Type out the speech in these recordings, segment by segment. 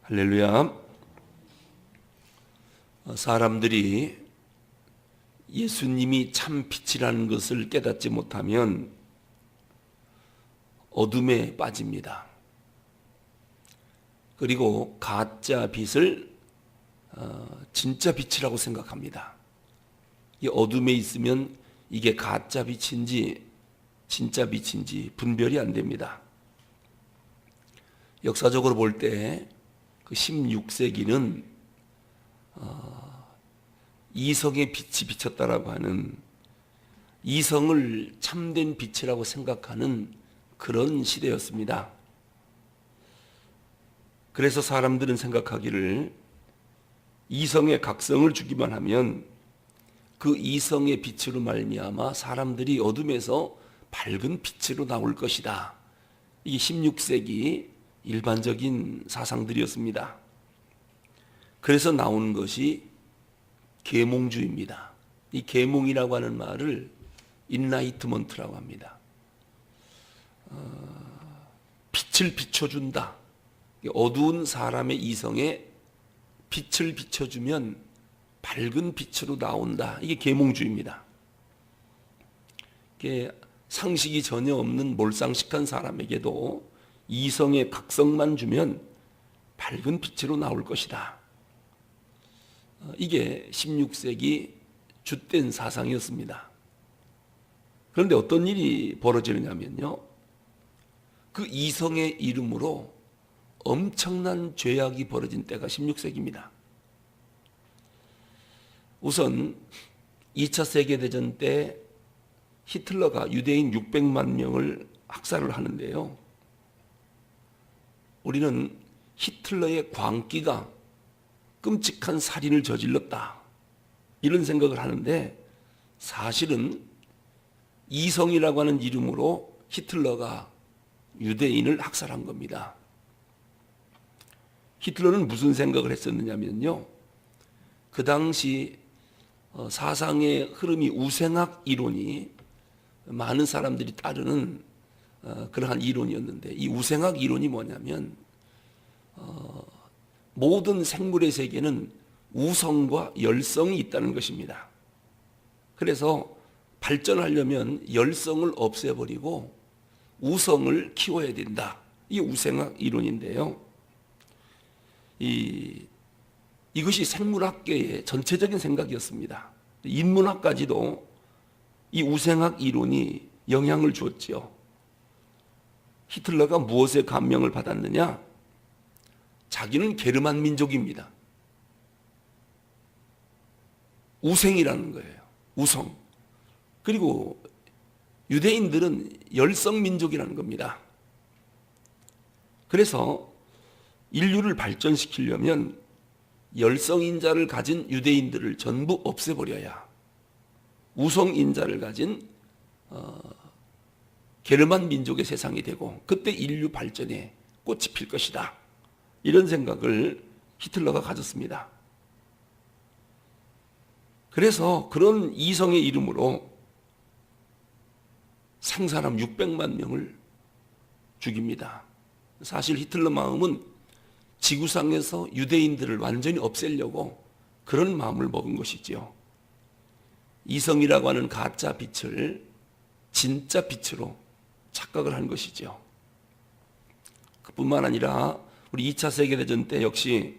할렐루야. 사람들이 예수님이 참 빛이라는 것을 깨닫지 못하면 어둠에 빠집니다. 그리고 가짜 빛을 진짜 빛이라고 생각합니다. 이 어둠에 있으면 이게 가짜 빛인지 진짜 빛인지 분별이 안 됩니다. 역사적으로 볼 때 그 16세기는 이성의 빛이 비쳤다라고 하는, 이성을 참된 빛이라고 생각하는 그런 시대였습니다. 그래서 사람들은 생각하기를 이성의 각성을 주기만 하면 그 이성의 빛으로 말미암아 사람들이 어둠에서 밝은 빛으로 나올 것이다. 이게 16세기 일반적인 사상들이었습니다. 그래서 나오는 것이 계몽주의입니다. 이 계몽이라고 하는 말을 인라이트먼트라고 합니다. 빛을 비춰준다. 어두운 사람의 이성에 빛을 비춰주면 밝은 빛으로 나온다. 이게 계몽주의입니다. 이게 상식이 전혀 없는 몰상식한 사람에게도 이성의 각성만 주면 밝은 빛으로 나올 것이다. 이게 16세기 주된 사상이었습니다. 그런데 어떤 일이 벌어지느냐면요, 그 이성의 이름으로 엄청난 죄악이 벌어진 때가 16세기입니다. 우선 2차 세계대전 때 히틀러가 유대인 600만 명을 학살을 하는데요, 우리는 히틀러의 광기가 끔찍한 살인을 저질렀다, 이런 생각을 하는데, 사실은 이성이라고 하는 이름으로 히틀러가 유대인을 학살한 겁니다. 히틀러는 무슨 생각을 했었느냐면요, 그 당시 사상의 흐름이 우생학 이론이 많은 사람들이 따르는 그러한 이론이었는데, 이 우생학 이론이 뭐냐면 모든 생물의 세계는 우성과 열성이 있다는 것입니다. 그래서 발전하려면 열성을 없애버리고 우성을 키워야 된다. 이게 우생학 이론인데요, 이것이 생물학계의 전체적인 생각이었습니다. 인문학까지도 이 우생학 이론이 영향을 주었지요. 히틀러가 무엇에 감명을 받았느냐? 자기는 게르만 민족입니다. 우생이라는 거예요. 우성. 그리고 유대인들은 열성 민족이라는 겁니다. 그래서 인류를 발전시키려면 열성인자를 가진 유대인들을 전부 없애버려야 우성인자를 가진 게르만 민족의 세상이 되고, 그때 인류 발전에 꽃이 필 것이다. 이런 생각을 히틀러가 가졌습니다. 그래서 그런 이성의 이름으로 생사람 600만 명을 죽입니다. 사실 히틀러 마음은 지구상에서 유대인들을 완전히 없애려고 그런 마음을 먹은 것이지요. 이성이라고 하는 가짜 빛을 진짜 빛으로 착각을 한 것이죠. 그뿐만 아니라 우리 2차 세계대전 때 역시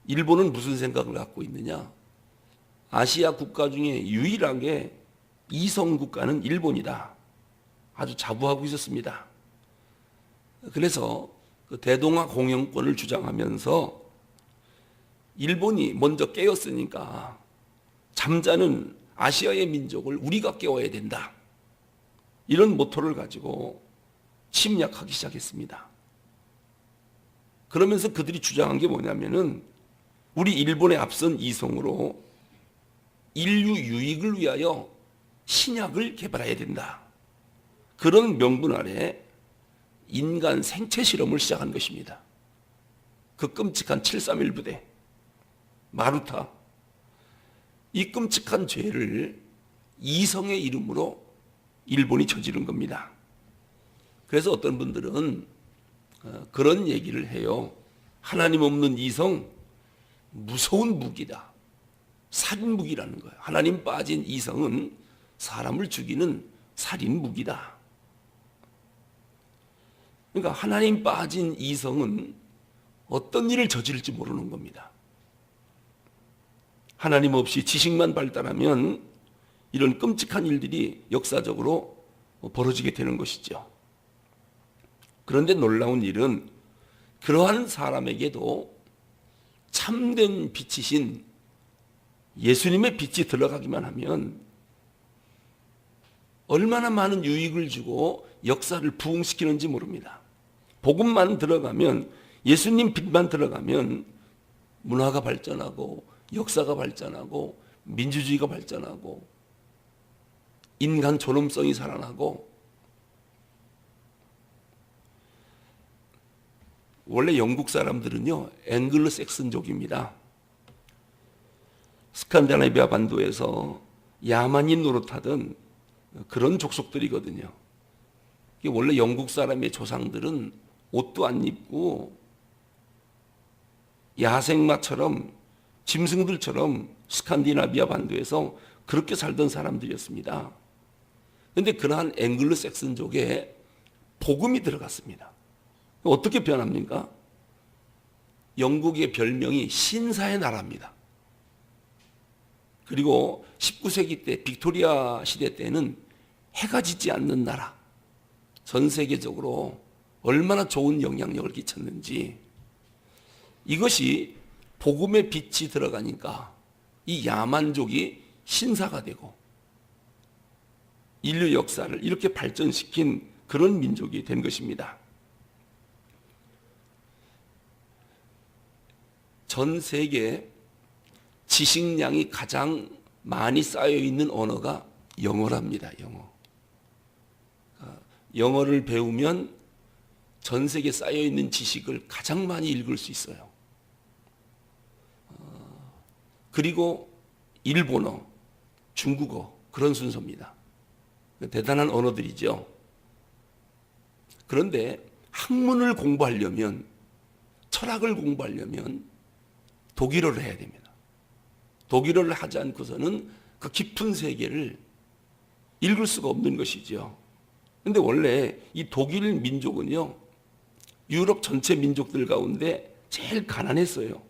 일본은 무슨 생각을 갖고 있느냐? 아시아 국가 중에 유일하게 이성 국가는 일본이다. 아주 자부하고 있었습니다. 그래서 그 대동아 공영권을 주장하면서 일본이 먼저 깨었으니까 잠자는 아시아의 민족을 우리가 깨워야 된다, 이런 모토를 가지고 침략하기 시작했습니다. 그러면서 그들이 주장한 게 뭐냐면은 우리 일본의 앞선 이성으로 인류 유익을 위하여 신약을 개발해야 된다. 그런 명분 아래 인간 생체 실험을 시작한 것입니다. 그 끔찍한 731 부대, 마루타, 이 끔찍한 죄를 이성의 이름으로 일본이 저지른 겁니다. 그래서 어떤 분들은 그런 얘기를 해요. 하나님 없는 이성, 무서운 무기다. 살인 무기라는 거예요. 하나님 빠진 이성은 사람을 죽이는 살인 무기다. 그러니까 하나님 빠진 이성은 어떤 일을 저지를지 모르는 겁니다. 하나님 없이 지식만 발달하면 이런 끔찍한 일들이 역사적으로 벌어지게 되는 것이죠. 그런데 놀라운 일은 그러한 사람에게도 참된 빛이신 예수님의 빛이 들어가기만 하면 얼마나 많은 유익을 주고 역사를 부흥시키는지 모릅니다. 복음만 들어가면, 예수님 빛만 들어가면 문화가 발전하고 역사가 발전하고 민주주의가 발전하고 인간 존엄성이 살아나고. 원래 영국 사람들은요, 앵글로 섹슨족입니다. 스칸디나비아 반도에서 야만인 노릇하던 그런 족속들이거든요. 원래 영국 사람의 조상들은 옷도 안 입고 야생마처럼, 짐승들처럼 스칸디나비아 반도에서 그렇게 살던 사람들이었습니다. 그런데 그러한 앵글로 섹슨족에 복음이 들어갔습니다. 어떻게 변합니까? 영국의 별명이 신사의 나라입니다. 그리고 19세기 때, 빅토리아 시대 때는 해가 지지 않는 나라, 전 세계적으로 얼마나 좋은 영향력을 끼쳤는지. 이것이 복음의 빛이 들어가니까 이 야만족이 신사가 되고 인류 역사를 이렇게 발전시킨 그런 민족이 된 것입니다. 전 세계 지식량이 가장 많이 쌓여 있는 언어가 영어랍니다. 영어를 배우면 전 세계에 쌓여 있는 지식을 가장 많이 읽을 수 있어요. 그리고 일본어, 중국어, 그런 순서입니다. 대단한 언어들이죠. 그런데 학문을 공부하려면, 철학을 공부하려면 독일어를 해야 됩니다. 독일어를 하지 않고서는 그 깊은 세계를 읽을 수가 없는 것이죠. 그런데 원래 이 독일 민족은요, 유럽 전체 민족들 가운데 제일 가난했어요.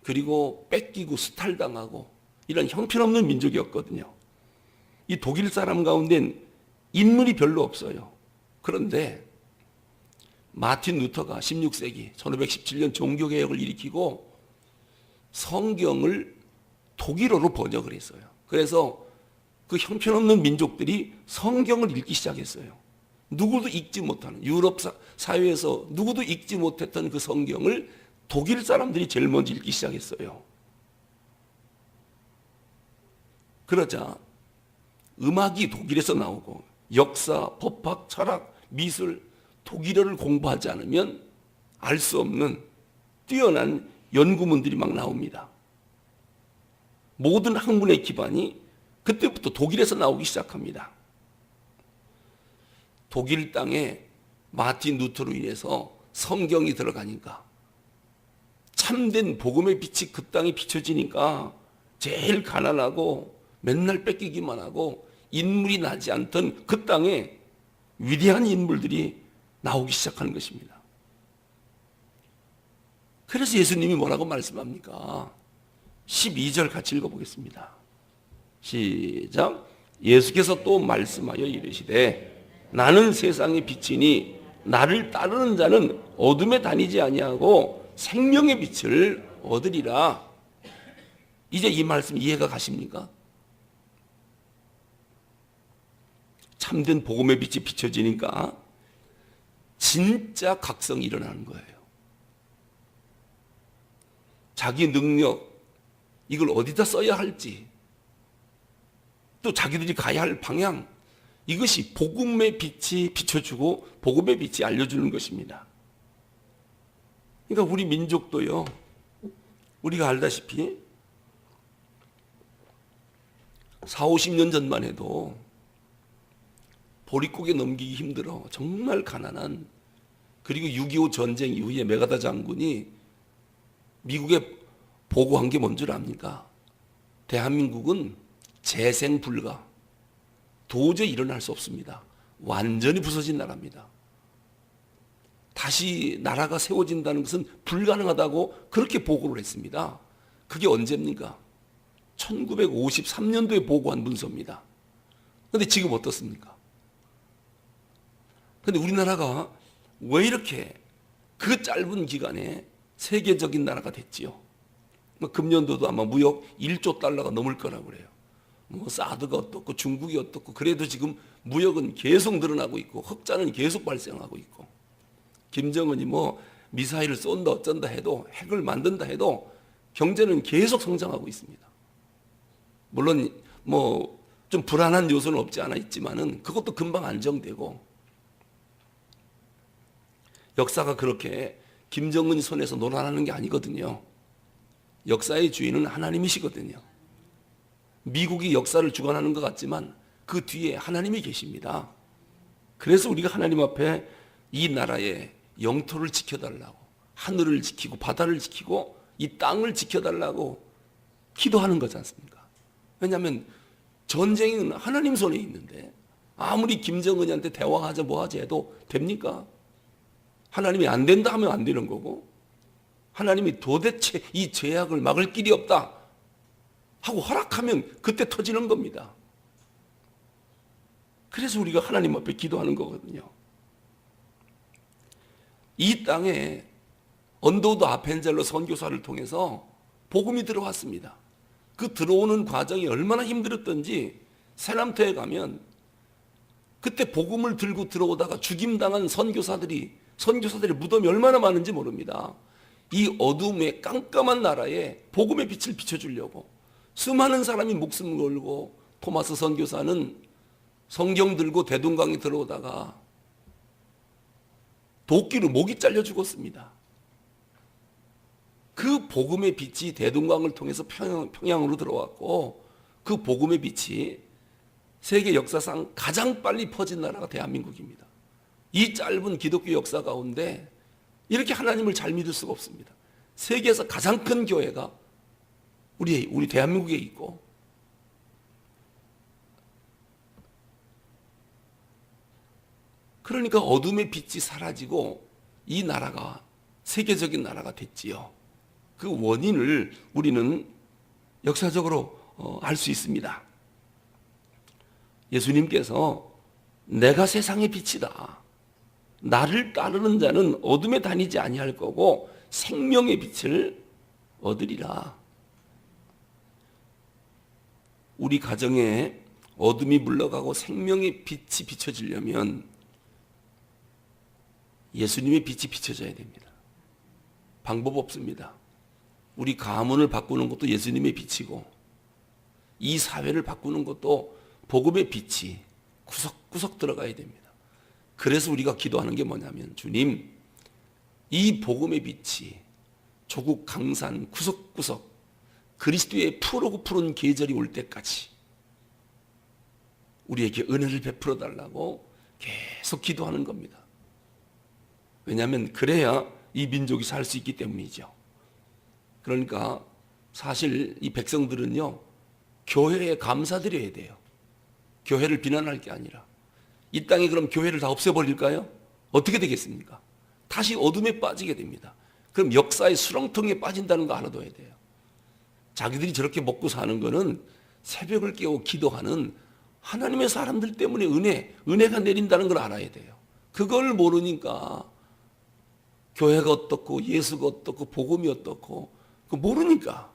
그리고 뺏기고 수탈당하고 이런 형편없는 민족이었거든요. 이 독일 사람 가운데는 인물이 별로 없어요. 그런데 마틴 루터가 16세기 1517년 종교개혁을 일으키고 성경을 독일어로 번역을 했어요. 그래서 그 형편없는 민족들이 성경을 읽기 시작했어요. 누구도 읽지 못하는, 유럽 사회에서 누구도 읽지 못했던 그 성경을 독일 사람들이 제일 먼저 읽기 시작했어요. 그러자 음악이 독일에서 나오고 역사, 법학, 철학, 미술, 독일어를 공부하지 않으면 알 수 없는 뛰어난 연구문들이 막 나옵니다. 모든 학문의 기반이 그때부터 독일에서 나오기 시작합니다. 독일 땅에 마틴 루터로 인해서 성경이 들어가니까, 참된 복음의 빛이 그 땅에 비춰지니까 제일 가난하고 맨날 뺏기기만 하고 인물이 나지 않던 그 땅에 위대한 인물들이 나오기 시작하는 것입니다. 그래서 예수님이 뭐라고 말씀합니까? 12절 같이 읽어보겠습니다. 시작. 예수께서 또 말씀하여 이르시되 나는 세상의 빛이니 나를 따르는 자는 어둠에 다니지 아니하고 생명의 빛을 얻으리라. 이제 이 말씀 이해가 가십니까? 참된 복음의 빛이 비춰지니까 진짜 각성이 일어나는 거예요. 자기 능력, 이걸 어디다 써야 할지, 또 자기들이 가야 할 방향, 이것이 복음의 빛이 비춰주고 복음의 빛이 알려주는 것입니다. 그러니까 우리 민족도요, 우리가 알다시피 40-50년 전만 해도 보릿고개 넘기기 힘들어 정말 가난한 그리고 6.25 전쟁 이후에 메가다 장군이 미국에 보고한 게 뭔 줄 압니까? 대한민국은 재생 불가. 도저히 일어날 수 없습니다. 완전히 부서진 나라입니다. 다시 나라가 세워진다는 것은 불가능하다고 그렇게 보고를 했습니다. 그게 언제입니까? 1953년도에 보고한 문서입니다. 그런데 지금 어떻습니까? 그런데 우리나라가 왜 이렇게 그 짧은 기간에 세계적인 나라가 됐지요? 금년도도 아마 무역 1조 달러가 넘을 거라고 그래요. 사드가 어떻고 중국이 어떻고 그래도 지금 무역은 계속 늘어나고 있고 흑자는 계속 발생하고 있고 김정은이 미사일을 쏜다 어쩐다 해도 핵을 만든다 해도 경제는 계속 성장하고 있습니다. 물론 좀 불안한 요소는 없지 않아 있지만은 그것도 금방 안정되고 역사가 그렇게 김정은 손에서 놀아나는 게 아니거든요. 역사의 주인은 하나님이시거든요. 미국이 역사를 주관하는 것 같지만 그 뒤에 하나님이 계십니다. 그래서 우리가 하나님 앞에 이 나라의 영토를 지켜달라고 하늘을 지키고 바다를 지키고 이 땅을 지켜달라고 기도하는 거지 않습니까? 왜냐하면 전쟁은 하나님 손에 있는데 아무리 김정은이한테 대화하자 뭐하자 해도 됩니까? 하나님이 안 된다 하면 안 되는 거고 하나님이 도대체 이 죄악을 막을 길이 없다 하고 허락하면 그때 터지는 겁니다. 그래서 우리가 하나님 앞에 기도하는 거거든요. 이 땅에 언더우드 아펜젤러 선교사를 통해서 복음이 들어왔습니다. 그 들어오는 과정이 얼마나 힘들었던지 세남터에 가면 그때 복음을 들고 들어오다가 죽임당한 선교사들의 무덤이 얼마나 많은지 모릅니다. 이 어둠의 깜깜한 나라에 복음의 빛을 비춰주려고 수많은 사람이 목숨을 걸고 토마스 선교사는 성경 들고 대동강에 들어오다가 도끼로 목이 잘려 죽었습니다. 그 복음의 빛이 대동강을 통해서 평양으로 들어왔고 그 복음의 빛이 세계 역사상 가장 빨리 퍼진 나라가 대한민국입니다. 이 짧은 기독교 역사 가운데 이렇게 하나님을 잘 믿을 수가 없습니다. 세계에서 가장 큰 교회가 우리 대한민국에 있고 그러니까 어둠의 빛이 사라지고 이 나라가 세계적인 나라가 됐지요. 그 원인을 우리는 역사적으로 알 수 있습니다. 예수님께서 내가 세상의 빛이다. 나를 따르는 자는 어둠에 다니지 아니할 거고 생명의 빛을 얻으리라. 우리 가정에 어둠이 물러가고 생명의 빛이 비춰지려면 예수님의 빛이 비춰져야 됩니다. 방법 없습니다. 우리 가문을 바꾸는 것도 예수님의 빛이고 이 사회를 바꾸는 것도 복음의 빛이 구석구석 들어가야 됩니다. 그래서 우리가 기도하는 게 뭐냐면 주님, 이 복음의 빛이 조국 강산 구석구석 그리스도의 푸르고 푸른 계절이 올 때까지 우리에게 은혜를 베풀어 달라고 계속 기도하는 겁니다. 왜냐하면 그래야 이 민족이 살 수 있기 때문이죠. 그러니까 사실 이 백성들은요, 교회에 감사드려야 돼요. 교회를 비난할 게 아니라. 이 땅에 그럼 교회를 다 없애버릴까요? 어떻게 되겠습니까? 다시 어둠에 빠지게 됩니다. 그럼 역사의 수렁통에 빠진다는 거 알아둬야 돼요. 자기들이 저렇게 먹고 사는 거는 새벽을 깨고 기도하는 하나님의 사람들 때문에 은혜가 내린다는 걸 알아야 돼요. 그걸 모르니까 교회가 어떻고 예수가 어떻고 복음이 어떻고 그거 모르니까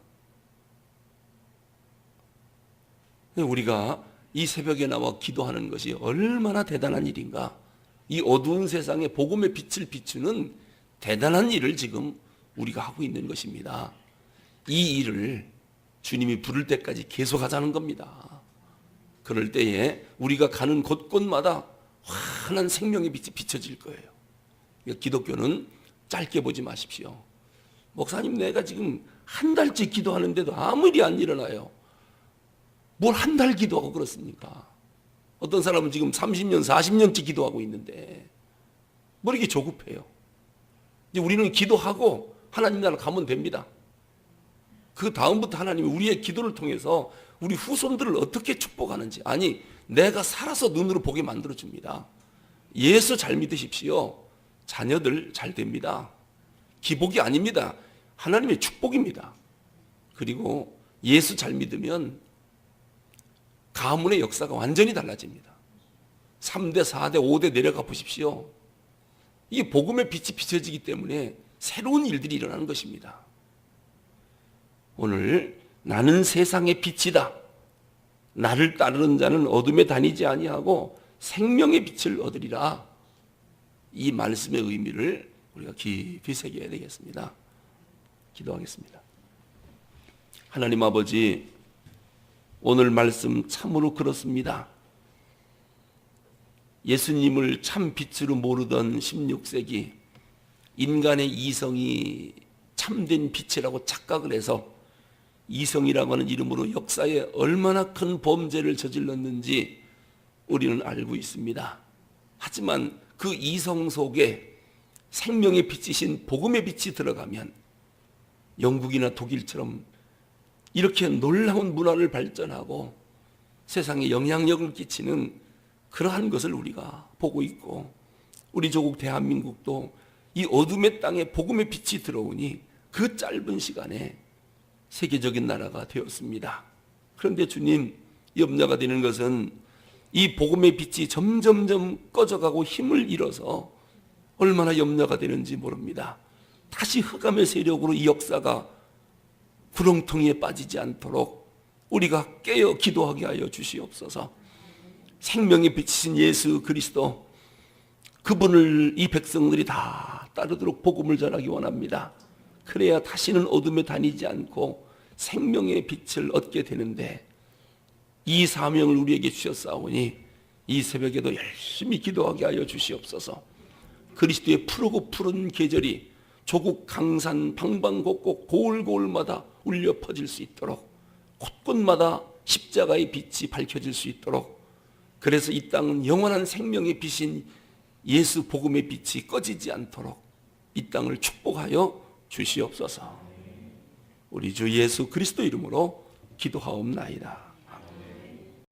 우리가 이 새벽에 나와 기도하는 것이 얼마나 대단한 일인가. 이 어두운 세상에 복음의 빛을 비추는 대단한 일을 지금 우리가 하고 있는 것입니다. 이 일을 주님이 부를 때까지 계속하자는 겁니다. 그럴 때에 우리가 가는 곳곳마다 환한 생명의 빛이 비춰질 거예요. 기독교는 짧게 보지 마십시오. 목사님, 내가 지금 한 달째 기도하는데도 아무 일이 안 일어나요. 뭘 한 달 기도하고 그렇습니까? 어떤 사람은 지금 30년, 40년째 기도하고 있는데 뭐 이렇게 조급해요. 이제 우리는 기도하고 하나님 나라 가면 됩니다. 그 다음부터 하나님이 우리의 기도를 통해서 우리 후손들을 어떻게 축복하는지, 아니 내가 살아서 눈으로 보게 만들어줍니다. 예수 잘 믿으십시오. 자녀들 잘 됩니다. 기복이 아닙니다. 하나님의 축복입니다. 그리고 예수 잘 믿으면 가문의 역사가 완전히 달라집니다. 3대, 4대, 5대 내려가 보십시오. 이게 복음의 빛이 비춰지기 때문에 새로운 일들이 일어나는 것입니다. 오늘 나는 세상의 빛이다. 나를 따르는 자는 어둠에 다니지 아니하고 생명의 빛을 얻으리라. 이 말씀의 의미를 우리가 깊이 새겨야 되겠습니다. 기도하겠습니다. 하나님 아버지, 오늘 말씀 참으로 그렇습니다. 예수님을 참 빛으로 모르던 16세기 인간의 이성이 참된 빛이라고 착각을 해서 이성이라고 하는 이름으로 역사에 얼마나 큰 범죄를 저질렀는지 우리는 알고 있습니다. 하지만 그 이성 속에 생명의 빛이신 복음의 빛이 들어가면 영국이나 독일처럼 이렇게 놀라운 문화를 발전하고 세상에 영향력을 끼치는 그러한 것을 우리가 보고 있고, 우리 조국 대한민국도 이 어둠의 땅에 복음의 빛이 들어오니 그 짧은 시간에 세계적인 나라가 되었습니다. 그런데 주님, 염려가 되는 것은 이 복음의 빛이 점점점 꺼져가고 힘을 잃어서 얼마나 염려가 되는지 모릅니다. 다시 흑암의 세력으로 이 역사가 구렁텅이에 빠지지 않도록 우리가 깨어 기도하게 하여 주시옵소서. 생명의 빛이신 예수 그리스도, 그분을 이 백성들이 다 따르도록 복음을 전하기 원합니다. 그래야 다시는 어둠에 다니지 않고 생명의 빛을 얻게 되는데, 이 사명을 우리에게 주셨사오니 이 새벽에도 열심히 기도하게 하여 주시옵소서. 그리스도의 푸르고 푸른 계절이 조국 강산 방방곡곡 고을고을마다 울려 퍼질 수 있도록, 곳곳마다 십자가의 빛이 밝혀질 수 있도록, 그래서 이 땅은 영원한 생명의 빛인 예수 복음의 빛이 꺼지지 않도록 이 땅을 축복하여 주시옵소서. 우리 주 예수 그리스도 이름으로 기도하옵나이다.